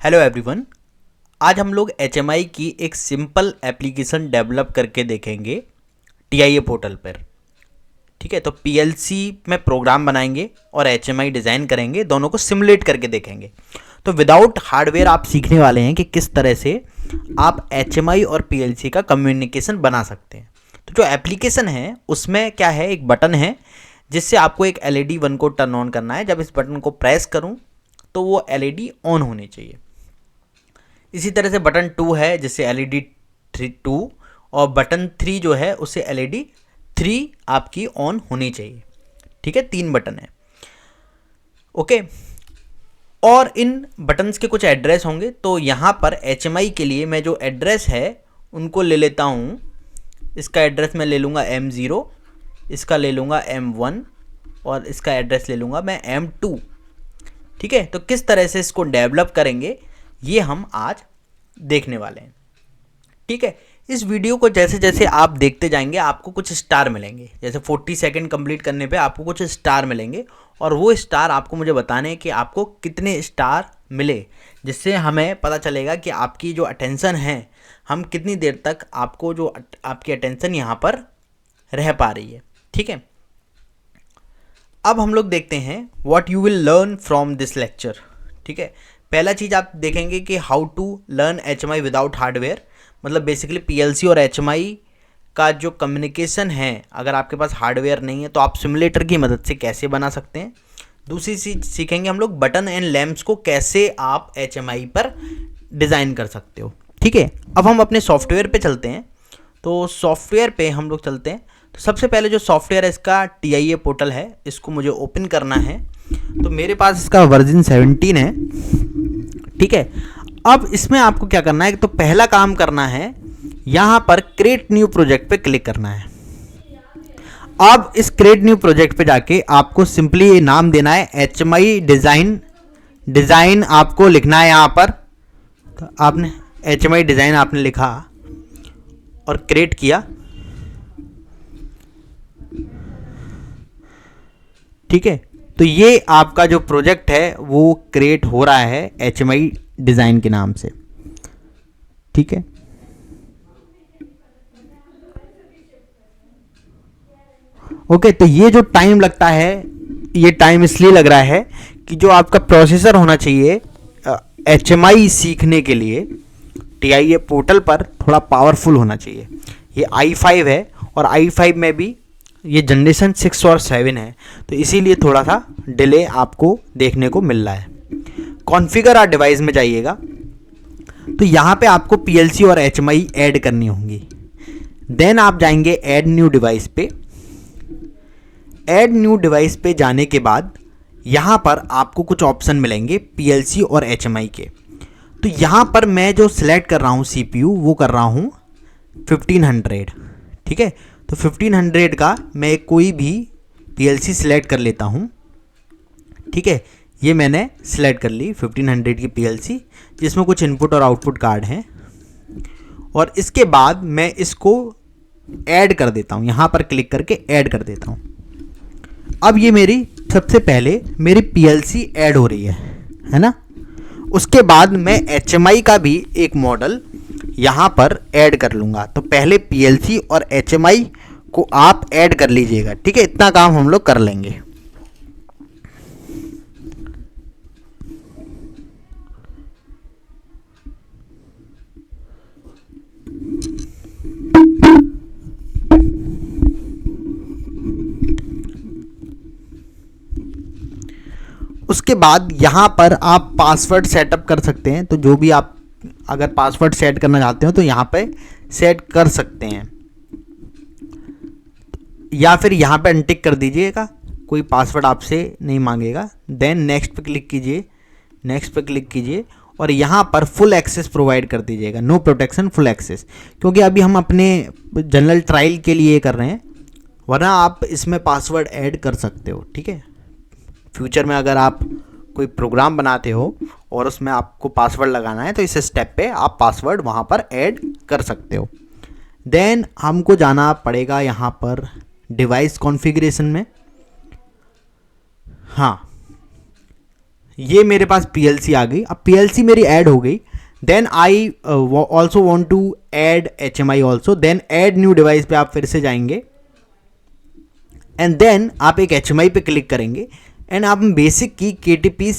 Hello everyone. आज हम लोग HMI की एक सिंपल एप्लीकेशन डेवलप करके देखेंगे TIA पोर्टल पर। ठीक है, तो PLC में प्रोग्राम बनाएंगे और HMI डिज़ाइन करेंगे, दोनों को सिमुलेट करके देखेंगे। तो विदाउट हार्डवेयर आप सीखने वाले हैं कि किस तरह से आप HMI और PLC का कम्युनिकेशन बना सकते हैं। तो जो एप्लीकेशन है उसमें क्या है, एक बटन है जिससे आपको एक LED 1 को टर्न ऑन करना है। जब इस बटन को प्रेस करूं तो वो LED ऑन होनी चाहिए। इसी तरह से बटन 2 है जिससे LED 2, और बटन 3 जो है उससे LED 3 आपकी ऑन होनी चाहिए। ठीक है, 3 बटन है। ओके, और इन बटन्स के कुछ एड्रेस होंगे। तो यहाँ पर HMI के लिए मैं जो एड्रेस है उनको ले लेता हूँ। इसका एड्रेस मैं ले लूँगा M0, इसका ले लूँगा M1 और इसका एड्रेस ले लूँगा मैं M2। ठीक है, तो किस तरह से इसको डेवलप करेंगे ये हम आज देखने वाले हैं। ठीक है, इस वीडियो को जैसे जैसे आप देखते जाएंगे आपको कुछ स्टार मिलेंगे। जैसे 40 सेकंड कंप्लीट करने पे आपको कुछ स्टार मिलेंगे, और वो स्टार आपको मुझे बताने हैं कि आपको कितने स्टार मिले, जिससे हमें पता चलेगा कि आपकी जो अटेंशन है, हम कितनी देर तक आपको जो आपकी अटेंशन यहाँ पर रह पा रही है। ठीक है, अब हम लोग देखते हैं what you will learn from this lecture. ठीक है, पहला चीज़ आप देखेंगे कि how to learn HMI without hardware. मतलब बेसिकली PLC और HMI का जो कम्युनिकेशन है, अगर आपके पास हार्डवेयर नहीं है तो आप सिमुलेटर की मदद से कैसे बना सकते हैं। दूसरी चीज़ सीखेंगे हम लोग बटन एंड लैम्प्स को कैसे आप HMI पर डिज़ाइन कर सकते हो। ठीक है, अब हम अपने सॉफ्टवेयर पे चलते हैं। तो सॉफ्टवेयर पे हम लोग चलते हैं। तो सबसे पहले जो सॉफ्टवेयर है इसका TIA पोर्टल है, इसको मुझे ओपन करना है। तो मेरे पास इसका वर्जन 17 है। ठीक है, अब इसमें आपको क्या करना है, तो पहला काम करना है यहाँ पर क्रिएट न्यू प्रोजेक्ट पे क्लिक करना है। अब इस क्रिएट न्यू प्रोजेक्ट पे जाके आपको सिंपली ये नाम देना है HMI डिज़ाइन आपको लिखना है यहाँ पर। तो आपने HMI डिज़ाइन आपने लिखा और क्रिएट किया। ठीक है, तो ये आपका जो प्रोजेक्ट है वो क्रिएट हो रहा है HMI डिज़ाइन के नाम से। ठीक है, ओके, तो ये जो टाइम लगता है, ये टाइम इसलिए लग रहा है कि जो आपका प्रोसेसर होना चाहिए HMI सीखने के लिए TIA पोर्टल पर थोड़ा पावरफुल होना चाहिए। ये i5 है, और i5 में भी ये जनरेशन 6 और 7 है, तो इसीलिए थोड़ा सा डिले आपको देखने को मिल रहा है। कॉन्फ़िगर आ डिवाइस में जाइएगा, तो यहाँ पे आपको PLC और HMI ऐड करनी होंगी। देन आप जाएंगे ऐड न्यू डिवाइस पे। ऐड न्यू डिवाइस पे जाने के बाद यहाँ पर आपको कुछ ऑप्शन मिलेंगे PLC और HMI के। तो यहाँ पर मैं जो सिलेक्ट कर रहा हूँ CPU, वो कर रहा हूँ 1500। ठीक है, तो 1500 का मैं कोई भी PLC सिलेक्ट कर लेता हूँ। ठीक है, ये मैंने सिलेक्ट कर ली 1500 की PLC, जिसमें कुछ इनपुट और आउटपुट कार्ड हैं। और इसके बाद मैं इसको ऐड कर देता हूँ, यहाँ पर क्लिक करके ऐड कर देता हूँ। अब ये मेरी सबसे पहले मेरी PLC ऐड हो रही है ना। उसके बाद मैं HMI का भी एक मॉडल यहाँ पर ऐड कर लूँगा। तो पहले PLC और HMI को आप ऐड कर लीजिएगा। ठीक है, इतना काम हम लोग कर लेंगे। उसके बाद यहाँ पर आप पासवर्ड सेटअप कर सकते हैं। तो जो भी आप अगर पासवर्ड सेट करना चाहते हो तो यहाँ पे सेट कर सकते हैं, या फिर यहाँ पे अनटिक कर दीजिएगा, कोई पासवर्ड आपसे नहीं मांगेगा। देन नेक्स्ट पे क्लिक कीजिए, नेक्स्ट पे क्लिक कीजिए, और यहाँ पर फुल एक्सेस प्रोवाइड कर दीजिएगा, नो प्रोटेक्शन फुल एक्सेस, क्योंकि अभी हम अपने जनरल ट्रायल के लिए कर रहे हैं, वरना आप इसमें पासवर्ड ऐड कर सकते हो। ठीक है, फ्यूचर में अगर आप कोई प्रोग्राम बनाते हो और उसमें आपको पासवर्ड लगाना है तो इस स्टेप पे आप पासवर्ड वहाँ पर ऐड कर सकते हो। देन हमको जाना पड़ेगा यहाँ पर डिवाइस कॉन्फ़िगरेशन में। हाँ, ये मेरे पास PLC आ गई। अब PLC मेरी ऐड हो गई। Then I also want to add HMI also. Then add new device पे आप फिर से जाएंगे एंड देन आप एक HMI पे क्लिक करेंगे एंड आप बेसिक की KTP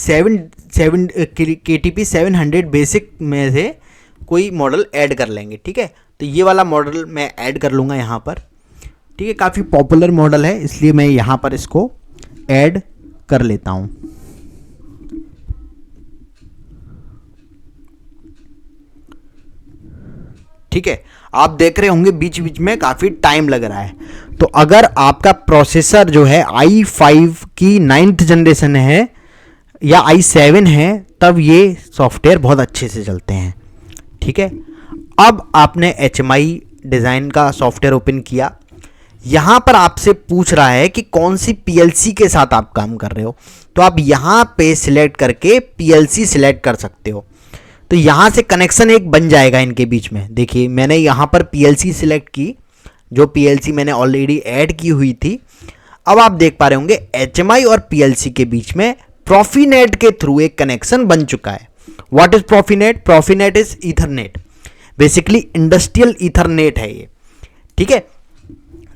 700 बेसिक में से कोई मॉडल ऐड कर लेंगे। ठीक है, तो ये वाला मॉडल मैं ऐड कर लूँगा यहाँ पर। ठीक है, काफ़ी पॉपुलर मॉडल है इसलिए मैं यहाँ पर इसको ऐड कर लेता हूँ। ठीक है, आप देख रहे होंगे बीच बीच में काफ़ी टाइम लग रहा है। तो अगर आपका प्रोसेसर जो है i5 की 9th जनरेशन है या i7 है तब ये सॉफ्टवेयर बहुत अच्छे से चलते हैं। ठीक है, अब आपने HMI डिज़ाइन का सॉफ्टवेयर ओपन किया। यहाँ पर आपसे पूछ रहा है कि कौन सी PLC के साथ आप काम कर रहे हो, तो आप यहाँ पे सिलेक्ट करके PLC सिलेक्ट कर सकते हो। तो यहाँ से कनेक्शन एक बन जाएगा इनके बीच में। देखिए मैंने यहाँ पर PLC सिलेक्ट की, जो PLC मैंने ऑलरेडी ऐड की हुई थी। अब आप देख पा रहे होंगे HMI और PLC के बीच में Profinet के थ्रू एक कनेक्शन बन चुका है। What is Profinet? Profinet is Ethernet, basically industrial Ethernet है ये। ठीक है,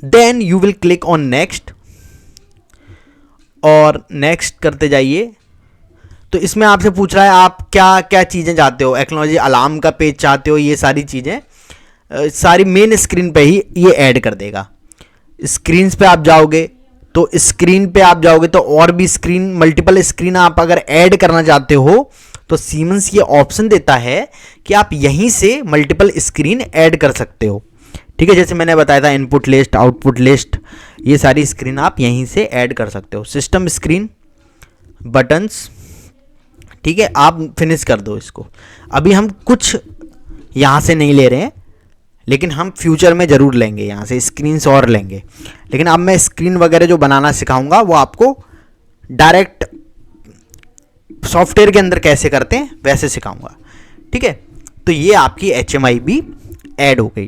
then you will click on next और नेक्स्ट करते जाइए। तो इसमें आपसे पूछ रहा है आप क्या क्या चीज़ें चाहते हो, एक्नॉलेज अलार्म का पेज चाहते हो, ये सारी चीज़ें सारी मेन स्क्रीन पे ही ये ऐड कर देगा। स्क्रीन्स पे आप जाओगे तो स्क्रीन पे आप जाओगे तो और भी स्क्रीन, मल्टीपल स्क्रीन आप अगर ऐड करना चाहते हो तो सीमेंस ये ऑप्शन देता है कि आप यहीं से मल्टीपल स्क्रीन ऐड कर सकते हो। ठीक है, जैसे मैंने बताया था इनपुट लिस्ट, आउटपुट लिस्ट, ये सारी स्क्रीन आप यहीं से ऐड कर सकते हो। System screen, buttons. ठीक है, आप फिनिश कर दो इसको। अभी हम कुछ यहाँ से नहीं ले रहे हैं, लेकिन हम फ्यूचर में ज़रूर लेंगे यहाँ से स्क्रीन्स और लेंगे। लेकिन अब मैं स्क्रीन वगैरह जो बनाना सिखाऊंगा वो आपको डायरेक्ट सॉफ्टवेयर के अंदर कैसे करते हैं वैसे सिखाऊंगा। ठीक है, तो ये आपकी HMI भी ऐड हो गई।